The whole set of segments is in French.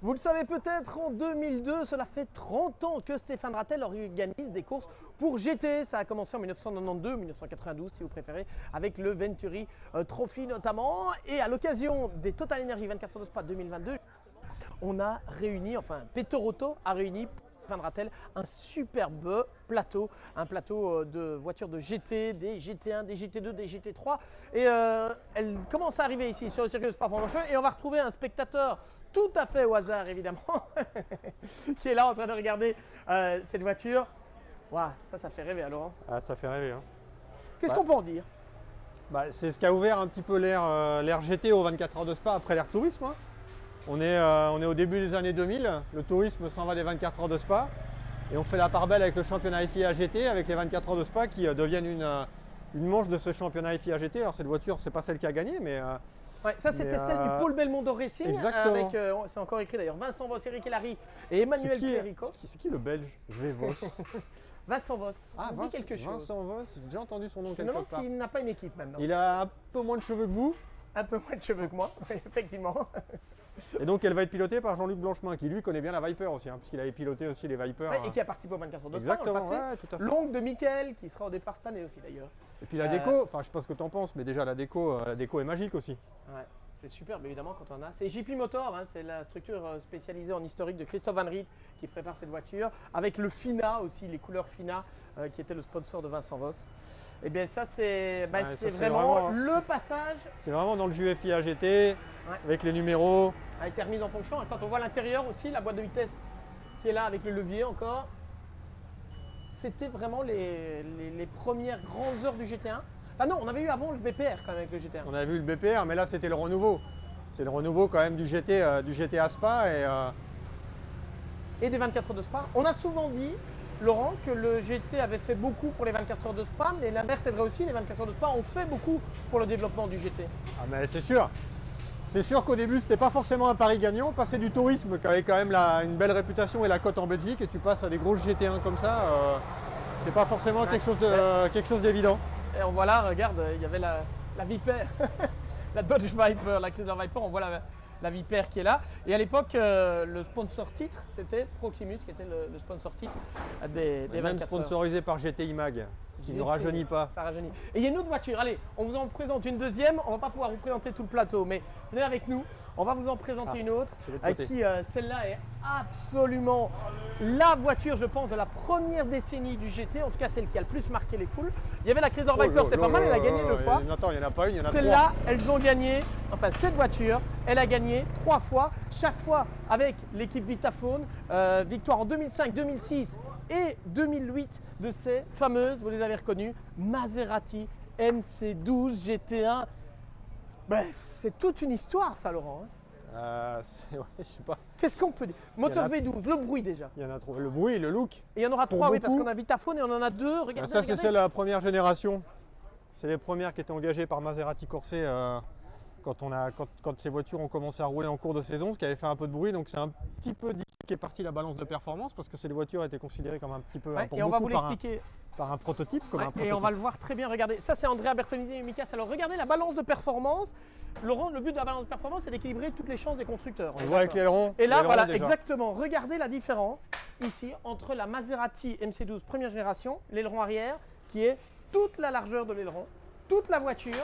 Vous le savez peut-être, en 2002, cela fait 30 ans que Stéphane Rattel organise des courses pour GT. Ça a commencé en 1992, 1992 si vous préférez, avec le Venturi Trophy notamment. Et à l'occasion des Total Energy 24 heures de Spa 2022, on a réuni, enfin Petorotto a réuni Stéphane Rattel un superbe plateau, un plateau de voitures de GT, des GT1, des GT2, des GT3. Et elle commence à arriver ici sur le circuit de Spa-Francorchamps et on va retrouver un spectateur tout à fait au hasard évidemment, qui est là en train de regarder cette voiture. Waouh, ça fait rêver alors. Ah, ça fait rêver. Hein. Qu'est-ce qu'on peut en dire? C'est ce qui a ouvert un petit peu l'ère GT aux 24 heures de Spa après l'ère tourisme. Hein. On est au début des années 2000, le tourisme s'en va des 24 heures de Spa et on fait la part belle avec le championnat FIA GT avec les 24 heures de Spa qui deviennent une manche de ce championnat FIA GT. Alors cette voiture, c'est pas celle qui a gagné, mais ouais, ça c'était celle du Paul Belmondo Racing. Exactement. Avec, c'est encore écrit d'ailleurs, Vincent Voss, Eric Elary et Emmanuel Clérico. C'est qui le Belge? Voss. Vincent Voss, Ah, dit quelque chose. Vincent Voss, j'ai déjà entendu son nom Je me quelque demande part. s'il n'a pas une équipe maintenant. Il a un peu moins de cheveux que vous. Un peu moins de cheveux que moi, effectivement. Et donc elle va être pilotée par Jean-Luc Blanchemin qui lui connaît bien la Viper aussi, hein, puisqu'il avait piloté aussi les Viper. Ouais, et qui a participé aux 24 heures de Spa dans le Exactement, passé. ouais, tout à fait. L'oncle de Mickaël qui sera au départ cette année aussi d'ailleurs. Et puis la déco, enfin je sais pas ce que tu en penses, mais déjà la déco est magique aussi. Ouais, c'est superbe évidemment quand on a. C'est JP Motor, hein, c'est la structure spécialisée en historique de Christophe Van Riet qui prépare cette voiture, avec le FINA aussi, les couleurs FINA qui était le sponsor de Vincent Voss. Et bien ça c'est vraiment le passage. C'est vraiment dans le jus FIA GT, avec les numéros. A été remise en fonction. Quand on voit l'intérieur aussi, la boîte de vitesse qui est là avec le levier encore. C'était vraiment les premières grandes heures du GT1. Ah non, on avait eu avant le BPR quand même avec le GT1. On avait vu le BPR, mais là c'était le renouveau. C'est le renouveau quand même du GT à Spa. Et des 24 heures de Spa. On a souvent dit, Laurent, que le GT avait fait beaucoup pour les 24 heures de Spa, mais l'inverse c'est vrai aussi, les 24 heures de Spa ont fait beaucoup pour le développement du GT. Ah mais c'est sûr. C'est sûr qu'au début, c'était pas forcément un pari gagnant. Passer du tourisme, qui avait quand même une belle réputation et la cote en Belgique, et tu passes à des grosses GT1 comme ça, c'est pas forcément quelque chose d'évident. Et on voit là, regarde, il y avait la Viper, la Dodge Viper, la Chrysler Viper, on voit la Viper qui est là. Et à l'époque, le sponsor titre, c'était Proximus, qui était le sponsor titre des 24 même heures. sponsorisé par GTI Mag, ce qui ne rajeunit pas. Ça rajeunit. Et il y a une autre voiture, allez, on vous en présente une deuxième, on ne va pas pouvoir vous présenter tout le plateau, mais venez avec nous, on va vous en présenter une autre, avec qui celle-là est absolument la voiture, je pense, de la première décennie du GT, en tout cas celle qui a le plus marqué les foules. Il y avait la Chrysler Viper, c'est pas mal, elle a gagné 2 fois. Attends, il n'y en a pas une, il y en a 3. Celle-là, elles ont gagné, enfin cette voiture, elle a gagné 3 fois, chaque fois avec l'équipe Vitaphone, victoire en 2005, 2006 et 2008 de ces fameuses, vous les avez reconnues, Maserati MC12 GT1. Bref, c'est toute une histoire ça, Laurent. Ouais, je sais pas. Qu'est-ce qu'on peut dire? Moteur V12, le bruit déjà. Il y en a trop. Le bruit, le look. Et il y en aura 3, oui, parce qu'on a Vitaphone et on en a 2. Regardez, ça, c'est la première génération. C'est les premières qui étaient engagées par Maserati Corset quand ces voitures ont commencé à rouler en cours de saison, ce qui avait fait un peu de bruit. Donc c'est un petit peu d'ici qu'est partie la balance de performance, parce que ces voitures étaient considérées comme un petit peu et on va vous l'expliquer par un prototype. Et on va le voir très bien. Regardez, ça c'est Andrea Bertolini et Mikas. Alors regardez la balance de performance. Laurent, le but de la balance de performance, c'est d'équilibrer toutes les chances des constructeurs. On voit avec l'aileron. Et là, voilà, exactement. Regardez la différence ici entre la Maserati MC12 première génération, l'aileron arrière, qui est toute la largeur de l'aileron, toute la voiture,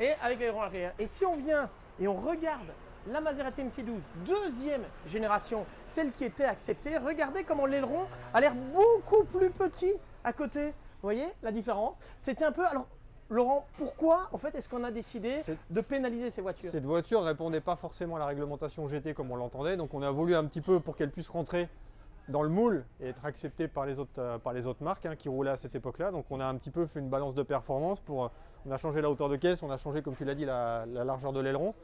et avec l'aileron arrière. Et si on vient et on regarde la Maserati MC12 deuxième génération, celle qui était acceptée, regardez comment l'aileron a l'air beaucoup plus petit à côté. Vous voyez la différence? C'était un peu... Alors, Laurent, pourquoi en fait est-ce qu'on a décidé de pénaliser ces voitures? Cette voiture ne répondait pas forcément à la réglementation GT comme on l'entendait, donc on a voulu un petit peu pour qu'elle puisse rentrer dans le moule et être acceptée par les autres marques qui roulaient à cette époque-là. Donc on a un petit peu fait une balance de performance, on a changé la hauteur de caisse, on a changé comme tu l'as dit la largeur de l'aileron.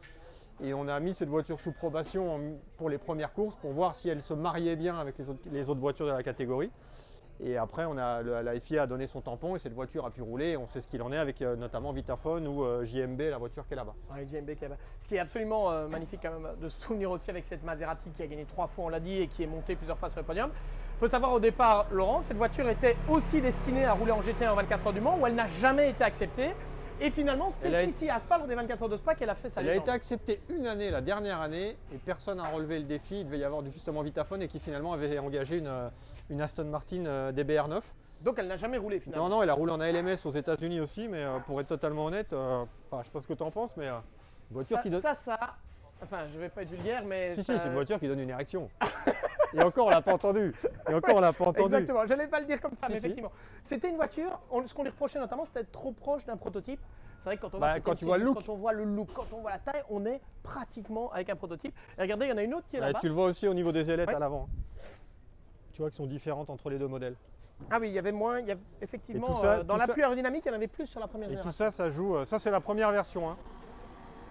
Et on a mis cette voiture sous probation pour les premières courses pour voir si elle se mariait bien avec les autres voitures de la catégorie. Et après, la FIA a donné son tampon et cette voiture a pu rouler. On sait ce qu'il en est avec notamment Vitaphone ou JMB, la voiture qui est là-bas. Ouais, JMB qui est là-bas. Ce qui est absolument magnifique quand même de se souvenir aussi avec cette Maserati qui a gagné 3 fois, on l'a dit, et qui est montée plusieurs fois sur le podium. Il faut savoir au départ, Laurent, cette voiture était aussi destinée à rouler en GT1 en 24 heures du Mans où elle n'a jamais été acceptée. Et finalement, Elle a c'est ici à Spa, lors des 24 heures de Spa, qu'elle a fait sa Elle a légende. été acceptée une année, la dernière année, et personne n'a relevé le défi. Il devait y avoir justement Vitaphone et qui finalement avait engagé une Aston Martin DBR9. Donc elle n'a jamais roulé finalement. Non, non, elle a roulé en ALMS aux États-Unis aussi, mais pour être totalement honnête, enfin, je sais pas ce que tu en penses, mais une voiture qui donne. Enfin, je vais pas être vulgaire, mais. Si, c'est une voiture qui donne une érection. Et encore, on l'a pas entendu. Et encore, on l'a pas entendu. Exactement, je n'allais pas le dire comme ça, Si, mais si. effectivement. C'était une voiture, ce qu'on lui reprochait notamment, c'était d'être trop proche d'un prototype. C'est vrai que quand on Bah, voit quand cette tu vois le M6, look. quand on voit le look, quand on voit la taille, on est pratiquement avec un prototype. Et regardez, il y en a une autre qui est Ouais, là-bas. tu le vois aussi au niveau des ailettes Ouais. à l'avant. Tu vois qu'elles sont différentes entre les deux modèles. Ah oui, il y avait moins, il y a effectivement, Et tout ça- dans tout ça- l'appui aérodynamique, il y en avait plus sur la première Et tout génération. ça, ça joue. Ça, c'est la première version. Hein.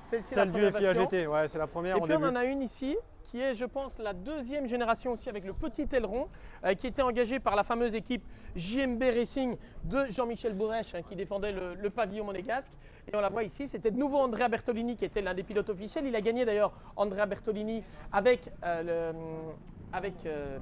Celle-ci, Celle du première FIA version. GT. Ouais, c'est la première Et en puis on début. en a une ici qui est, je pense, la deuxième génération aussi avec le petit aileron qui était engagé par la fameuse équipe JMB Racing de Jean-Michel Bourrèche qui défendait le pavillon monégasque. Et on la voit ici, c'était de nouveau Andrea Bertolini qui était l'un des pilotes officiels. Il a gagné d'ailleurs Andrea Bertolini avec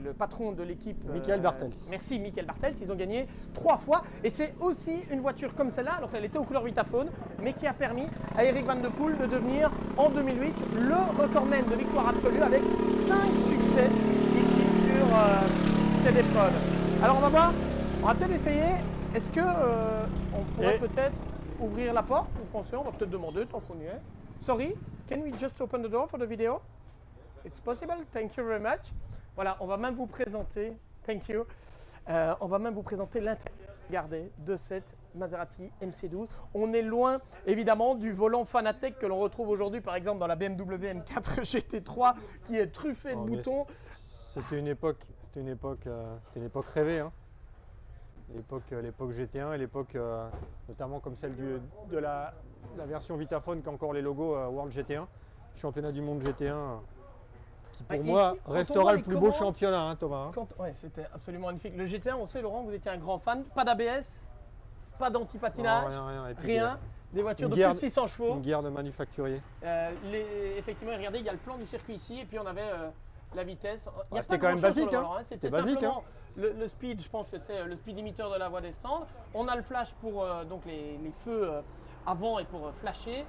le patron de l'équipe. Michael Bartels. Merci Michael Bartels, ils ont gagné 3 fois. Et c'est aussi une voiture comme celle-là, alors qu'elle était aux couleurs Vitaphone, mais qui a permis à Eric Van de Poel de devenir en 2008 le recordman de victoire absolue avec 5 succès ici sur cette épreuve. Alors on va voir, on va peut-être essayer. Est-ce que on pourrait peut-être ouvrir la porte? Vous pensez? On va peut-être demander tant qu'on y est. Sorry, can we just open the door for the video? It's possible, thank you very much. Voilà, on va même vous présenter, thank you, on va même vous présenter l'intérieur, regardez, de cette Maserati MC12. On est loin, évidemment, du volant Fanatec que l'on retrouve aujourd'hui, par exemple, dans la BMW M4 GT3, qui est truffé de Oh, mais boutons. C'était une époque rêvée. Hein. L'époque GT1 et l'époque notamment comme celle de la version Vitaphone qui a encore les logos World GT1, championnat du monde GT1, qui pour Ici, moi quand on restera voit le les plus beau commandes- championnat, hein, Thomas. hein. Ouais, c'était absolument magnifique. Le GT1, on sait, Laurent, vous étiez un grand fan. Pas d'ABS, pas d'anti-patinage, Non, rien. Et puis rien. Des voitures une de guerre plus de 600 chevaux. Une guerre de manufacturiers. Effectivement, regardez, il y a le plan du circuit ici et puis on avait la vitesse. Il y a C'était pas quand même grand-chose sur basique, le hein. volant, C'était C'était basique, simplement le speed, je pense que c'est le speed limiteur de la voie des stands. On a le flash pour donc les feux avant et pour flasher.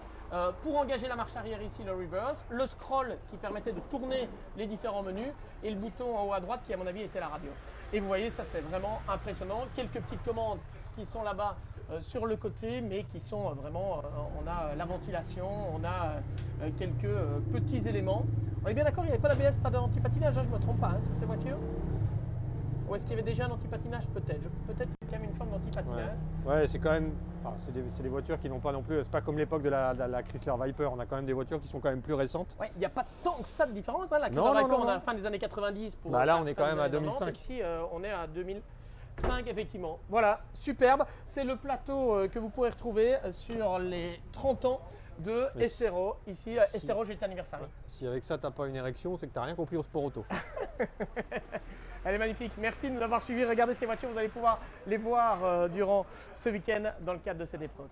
Pour engager la marche arrière ici, le reverse. Le scroll qui permettait de tourner les différents menus. Et le bouton en haut à droite qui, à mon avis, était la radio. Et vous voyez, ça c'est vraiment impressionnant. Quelques petites commandes qui sont là-bas sur le côté, mais qui sont vraiment, on a la ventilation, on a quelques petits éléments. On est bien d'accord, il n'y avait pas d'ABS, pas d'antipatinage, hein, je ne me trompe pas, sur ces voitures? Ou est-ce qu'il y avait déjà un antipatinage? Peut-être. Peut-être qu'il y a quand même une forme d'antipatinage. Ouais, c'est quand même. Enfin, c'est des voitures qui n'ont pas non plus. C'est pas comme l'époque de la Chrysler Viper. On a quand même des voitures qui sont quand même plus récentes. Ouais, il n'y a pas tant que ça de différence. Hein. La Non, Chrysler non, Viper, non, on a non. la fin des années 90. Pour, Bah là, la on est fin quand même des à années 90, 2005. Ici, on est à 2005, effectivement. Voilà, superbe. C'est le plateau que vous pourrez retrouver sur les 30 ans de Mais SRO. Ici, SRO GT Anniversary. Si avec ça, t'as pas une érection, c'est que t'as rien compris au sport auto. Elle est magnifique. Merci de nous avoir suivis. Regardez ces voitures, vous allez pouvoir les voir durant ce week-end dans le cadre de cette épreuve.